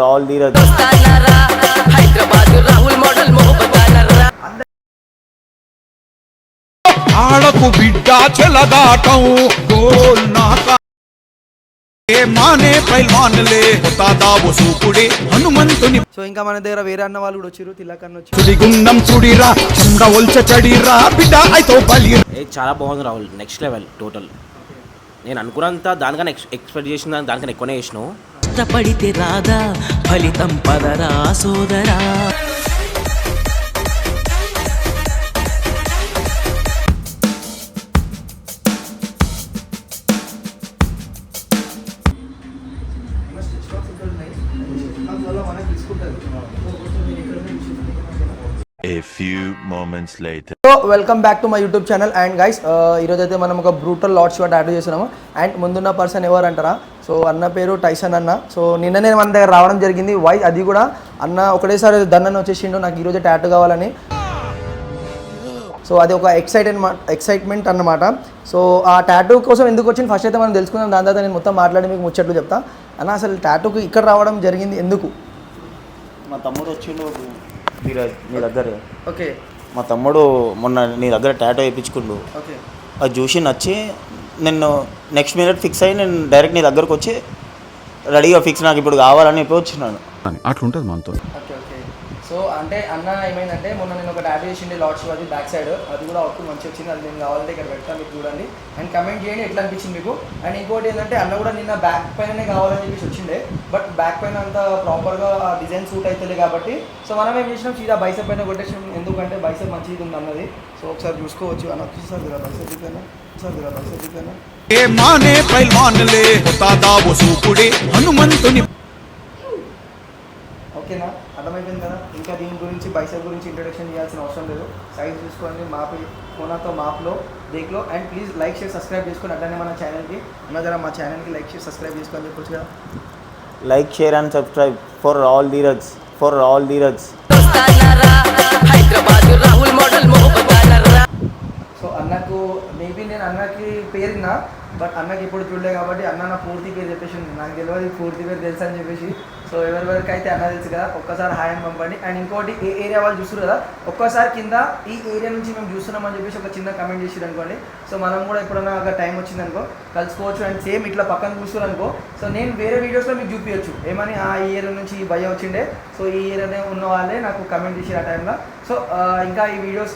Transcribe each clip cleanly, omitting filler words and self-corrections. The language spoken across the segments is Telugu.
all the ఆడకు బిడ్డ చెలగాటం గోల్ నాకా మానే పైల్వాన్లే దావు సూపుడే హనుమంతుని. సో ఇంకా మన దగ్గర వేరే అన్న వాళ్ళు కూడా వచ్చారు, తిలక్ అన్న వచ్చి సుడిగుండం చుడిరా చంద్ర ఒల్చ చడిరా బిడ్డ అయితో బలి. చాలా బాగుంది రాహుల్, నెక్స్ట్ లెవెల్ టోటల్. నేను అనుకున్నంత దానికన్నా ఎక్స్పెక్ట్ చేసిన దానికన్నా ఎక్కువనే చేసినావు. కష్టపడితే రాదా ఫలితం పదరా సోదరా. A few moments later. So welcome back to my YouTube channel. And guys ఈరోజు అయితే మనం ఒక బ్రూటల్ లార్డ్ షాట్ యాడ్ చేస్తున్నాము. అండ్ ముందున్న పర్సన్ ఎవరు అంటారా? సో అన్న పేరు టైసన్ అన్న. సో నిన్ననే మన దగ్గర రావడం జరిగింది. వై అది కూడా అన్న ఒకటేసారి దన్నని వచ్చేసిండు నాకు ఈరోజు టాటూ కావాలని. సో అది ఒక ఎక్సైట్మెంట్ అన్నమాట. సో ఆ టాటూ కోసం ఎందుకు వచ్చింది ఫస్ట్ అయితే మనం తెలుసుకుందాం. దాని తర్వాత నేను మొత్తం మాట్లాడి మీకు ముచ్చట్లు చెప్తా. అన్న అసలు టాటూకి ఇక్కడ రావడం జరిగింది ఎందుకు? మా తమ్ముడు వచ్చిండు నీ దగ్గర. ఓకే. మా తమ్ముడు మొన్న నీ దగ్గర టాటూ వేయించుకుండు. ఓకే. అది చూసి నచ్చి నేను నెక్స్ట్ మినిట్ ఫిక్స్ అయ్యి నేను డైరెక్ట్ నీ దగ్గరకు వచ్చి రెడీగా ఫిక్స్ నాకు ఇప్పుడు కావాలని చెప్పి వచ్చినాను. అట్లుంటుంది మనతో. Okay okay. సో అంటే అన్న ఏమైందంటే మొన్న నేను ఒక టాటూ చేసిండే లార్డ్ షో అది బ్యాక్ సైడ్, అది కూడా అవుట్పుట్ మంచి వచ్చింది. అది నేను కావాలంటే ఇక్కడ పెడతాను, మీకు చూడండి అండ్ కమెంట్ చేయండి ఎట్లా అనిపించింది మీకు. అండ్ ఇంకోటి ఏంటంటే అన్న కూడా నిన్న బ్యాక్ పైననే కావాలని చెప్పేసి వచ్చిండే, బట్ బ్యాక్ పైన అంత ప్రాపర్గా డిజైన్ సూట్ అవుతుంది కాబట్టి సో మనం ఏం చేసినాం సీదా బైసెప్ పైన కొట్టేసాం. ఎందుకంటే బైసెప్ మంచిగా ఉంది అన్నది. సో ఒకసారి చూసుకోవచ్చు అన్న వచ్చేసారి కదా బైసెప్ పైన బైసెప్ పైన ఏ మానే పైల్వాన్లే దావు సూపుడే హనుమంతుని. ఓకేనా, అర్థమైపోయింది కదా. ఇంకా దీని గురించి బైసెప్ గురించి ఇంట్రొడక్షన్ చేయాల్సిన అవసరం లేదు. సైజ్ చూసుకోండి, మాపి ఫోనాతో మాప్లో దేక్లో. And please like share subscribe చేసుకొని అట్లనే మన ఛానల్కి అన్న జర మా ఛానల్కి లైక్ షేర్ సబ్స్క్రైబ్ చేసుకొని చెప్పొచ్చు కదా. Like share and subscribe for all the రగ్స్. So అన్నకు మేబీ నేను అన్నకి పేరున్నా, బట్ అన్నకి ఇప్పుడు చూడలే కాబట్టి అన్న నా పూర్తి పేరు చెప్పేసి ఉంది. నాకు తెలియదు పూర్తి పేరు తెలుసు అని చెప్పేసి. సో ఎవరివరకు అయితే అన్న తెలుసు కదా, ఒక్కసారి హాయ్ అని పంపండి. అండ్ ఇంకోటి ఏ ఏరియా వాళ్ళు చూస్తారు కదా, ఒక్కసారి కింద ఈ ఏరియా నుంచి మేము చూస్తున్నాం అని చెప్పేసి ఒక చిన్న కమెంట్ చేసారు అనుకోండి. సో మనం కూడా ఎప్పుడన్నా ఒక టైం వచ్చిందనుకో కలుసుకోవచ్చు. అండ్ సేమ్ ఇట్లా పక్కన చూస్తారు అనుకో, సో నేను వేరే వీడియోస్లో మీకు చూపించచ్చు ఏమని ఈ ఏరియా నుంచి ఈ భయ వచ్చిండే. సో ఈ ఏరియానే ఉన్న వాళ్ళే నాకు కమెంట్ చేసారు ఆ టైంలో. సో ఇంకా ఈ వీడియోస్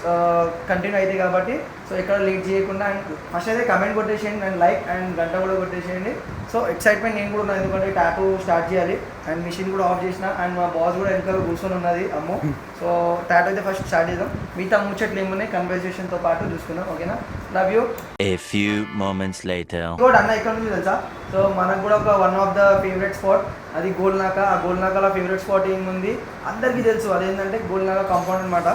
కంటిన్యూ అవుతాయి కాబట్టి సో ఎక్కడ లేట్ చేయకుండా అండ్ ఫస్ట్ అయితే కమెంట్ కొట్టేసేయండి అండ్ లైక్ అండ్ గంట కూడా కొట్టేసేయండి. సో ఎక్సైట్మెంట్ నేను కూడా ఉన్నాను, ఎందుకంటే టాటూ స్టార్ట్ చేయాలి. అండ్ మిషన్ కూడా ఆఫ్ చేసిన అండ్ మా బాస్ కూడా వెనకాల కూర్చొని ఉన్నది అమ్మో. సో టాటూ అయితే ఫస్ట్ స్టార్ట్ చేద్దాం. మిగతా ముచ్చట్లు ఏమున్నాయి కన్వర్సేషన్తో పాటు చూసుకుందాం. ఓకేనా, love you. A few moments later. ఇంకోటి అన్న ఎక్కడ నుంచి తెలుసా? సో మనకు కూడా ఒక one of the favourite spot అది గోల్నాక. ఆ గోల్నాకలో ఫేవరెట్ స్పాట్ ఏముంది అందరికీ తెలుసు, అదేంటంటే గోల్నాక కాంపౌండ్ అనమాట.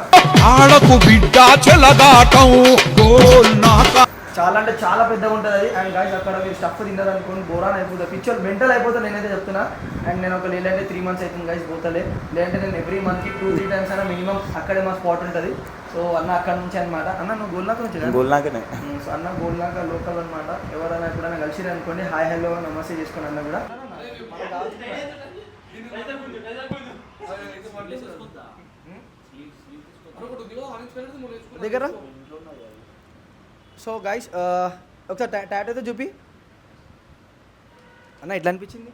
ఆడకు బిడ్డ చెలగాటం గోల్ నాకా. చాలా అంటే చాలా పెద్దగా ఉంటుంది అది. అండ్ గాయస్ అక్కడ మీరు స్టఫ్ తిన్నారనుకోండి బోరాన్ అయిపోతుంది, పిక్చర్ మెంటల్ అయిపోతుంది నేనైతే చెప్తున్నా. అండ్ నేను ఒక లేదంటే 3 months అవుతుంది గైస్ పోతలే, లేదంటే నేను ఎవ్రీ మంత్కి 2-3 times అయినా మినిమం అక్కడే మా స్పాట్ ఉంటుంది. సో అన్న అక్కడ నుంచి అనమాట. అన్న నువ్వు గోల్నాక నుంచి? గోల్నాకనే. సో అన్న గోల్నాక లోకల్ అనమాట. ఎవరైనా ఎప్పుడైనా కలిసిరు అనుకోండి హాయ్ హలో నమస్తే చేసుకోండి అన్న కూడా. దగ్గర సో గైస్ ఒకసారి టాటూ అయితే చూపి అన్న ఎట్లా అనిపించింది?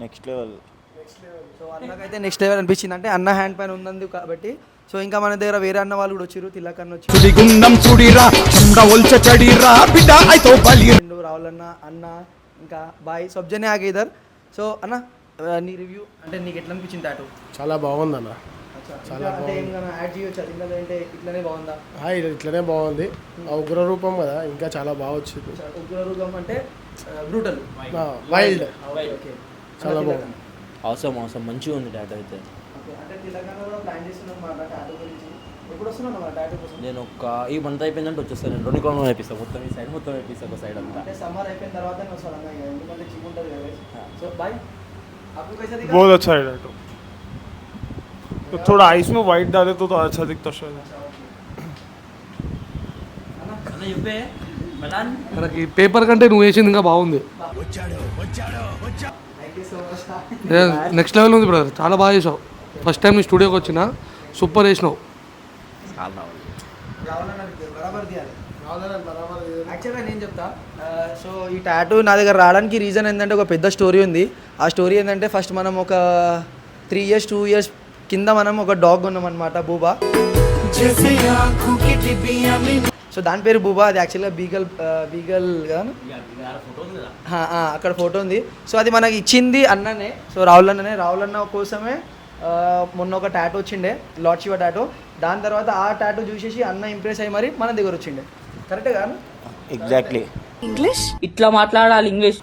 Next level. సో అన్నకైతే నెక్స్ట్ లెవెల్ అనిపించింది, అంటే అన్న హ్యాండ్ పైన ఉన్నందుకు కాబట్టి. సో ఇంకా మన దగ్గర వేరే అన్న వాళ్ళు కూడా వచ్చారు, తిలక్ అన్న వచ్చి సుడిగుండం చుడిరా చంద్ర ఒల్చ చడిరా బిడ్డ అయితో బలి. రావాలన్న అన్న ఇంకా బాయ్ సబ్జనే ఆగే ఇద్దరు. సో అన్న నీ రివ్యూ అంటే నీకు ఎట్లా అనిపించింది టాటూ? చాలా బాగుంది అన్న, చాలా అంటే ఏమైనా యాడ్ చేయొచ్చా దీంట్లో? అంటే ఇట్లనే బాగుందా? ఇట్లనే బాగుంది. ఉగ్ర రూపం కదా, ఇంకా చాలా బాగా వచ్చింది. ఉగ్ర రూపం అంటే బ్రూటల్ వైల్డ్. ఓకే, చాలా బాగుంది. అవసరం మంచిగా ఉంది టాటూ అయితే. అంటే తెలంగాణ కూడా ప్లాన్ చేస్తున్నాం అన్నమాట టాటూ గురించి. ఎప్పుడు వస్తున్నాను అన్నమాట టాటూ కోసం? నేను ఈ మంత్ అయిపోయిందంటే వచ్చేస్తాను. నేను 2 కోణం వేపిస్తాను, మొత్తం ఈ సైడ్ మొత్తం వేపిస్తాను, ఒక సైడ్ అంతా. అంటే సమ్మర్ అయిపోయిన తర్వాత వస్తాను అన్న, ఎందుకంటే జిమ్ ఉంటుంది కదా. So bye. आपको कैसा दिखा? बहुत अच्छा है टैटू. तो थोड़ा आइस में वाइट डाले तो अच्छा दिखता शायद. మనకి పేపర్ కంటే నువ్వు వేసింది ఇంకా బాగుంది. నెక్స్ట్ లెవెల్ ఉంది బ్రదర్, చాలా బాగా చేసావు. ఫస్ట్ టైం నీ స్టూడియోకి వచ్చిన సూపర్ చేసినావు. యాక్చువల్గా నేను చెప్తా. సో ఈ టాటూ నా దగ్గర రావడానికి రీజన్ ఏంటంటే ఒక పెద్ద స్టోరీ ఉంది. ఆ స్టోరీ ఏంటంటే ఫస్ట్ మనం ఒక 3 years 2 years కింద మనం ఒక డాగ్ ఉన్నాం అనమాట, బూబా. సో దాని పేరు బూబా. అది యాక్చువల్గా బీగల్ కదా, అక్కడ ఫోటో ఉంది. సో అది మనకి ఇచ్చింది అన్ననే, సో రాహుల్ అన్న కోసమే మొన్న ఒక టాటూ వచ్చిండే, లార్డ్ శివ టాటూ. దాని తర్వాత ఆ టాటూ చూసేసి అన్న ఇంప్రెస్ అయ్యి మరి మన దగ్గర వచ్చిండే. కరెక్టే కదా? ఎగ్జాక్ట్లీ. ఇంగ్లీష్ ఇట్లా మాట్లాడాలి ఇంగ్లీష్.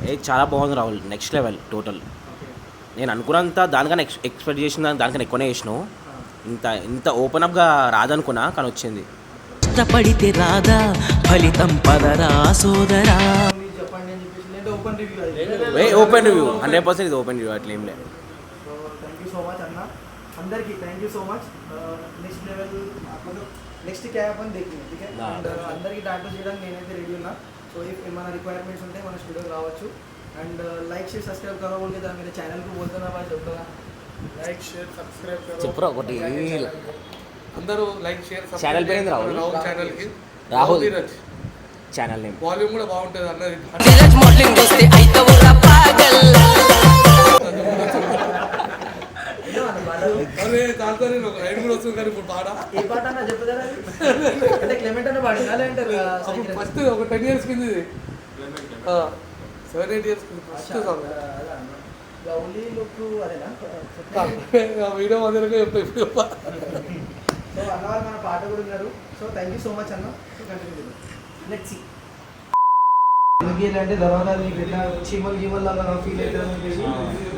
ఏ చాలా బాగుంది రాహుల్, నెక్స్ట్ లెవెల్ టోటల్. నేను అనుకున్నంత దానికన్నా ఎక్స్పెక్ట్ చేసిన దానికన్నా ఎక్కువనే చేసినావు. ఇంత ఓపెన్ అప్గా రాదనుకున్నా, కానీ వచ్చింది. కష్టపడితే రాదా ఫలితం పదరా సోదరా. చెప్పండి అని చెప్పేసి లేదా ఓపెన్ రివ్యూ ఓపెన్ రివ్యూ 100% ఇది ఓపెన్ రివ్యూ, అట్లా ఏం లేదు. So thank you so much అన్న, అందరికీ thank you so much. Next level next cap అని देखिए, ठीक है. అండ్ అందరికీ టాటూ చేయడానికి నేనైతే రెడీ ఉన్నా. సో ఇఫ్ ఏమైనా రిక్వైర్మెంట్స్ ఉంటే మన స్టూడియోకి రావచ్చు. అండ్ లైక్ షేర్ సబ్స్క్రైబ్ करो बोल के दादा मेरे चैनल को बोलते ना भाई చెప్తా. లైక్ షేర్ సబ్స్క్రైబ్ చెప్పురా ఒకటి. అందరూ లైక్ షేర్ ఛానల్ పేరు ఏంది రాహుల్? ఛానల్కి Rahul Dheeraj. Channel name. Volume కూడా బాగుంటుంది అన్నది. అరే దాంతో నేను ఒక రైడ్ కూడా వస్తుంది కానీ ఇప్పుడు పాడా. ఏ పాట అన్న చెప్పుదారా? అంటే క్లెమెంట్ అన్న పాడిందా లేదంటే ఫస్ట్ ఒక 10 years కింద ఇది 7-8 years కింద ఫస్ట్ సాంగ్. లవ్లీ లుక్ అదేనా? వీడియో మధ్యలో చెప్పి సో అన్నవారు మన పాట కూడా ఉన్నారు. So thank you so much అన్న. Continue let's see. ఎందుకు అంటే తర్వాత మీకు ఎట్లా చీమల్ లాగా ఫీల్ అవుతుందని చెప్పేసి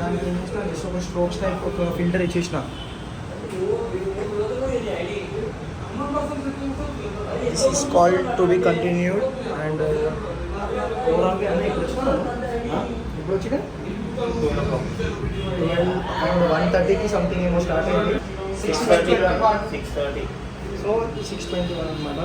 దానికి ఏం చేసిన జస్ట్ ఒక స్ట్రోక్స్ టైప్ ఒక ఫిల్టర్ ఇచ్చేసిన. This is called to be continued. And ఓవరాల్గా అన్నీ ఇప్పుడు వచ్చినా అరౌండ్ 1:30కి సంథింగ్ ఏమో స్టార్ట్ అయింది. 6:30. సో 6:21 అనమాట.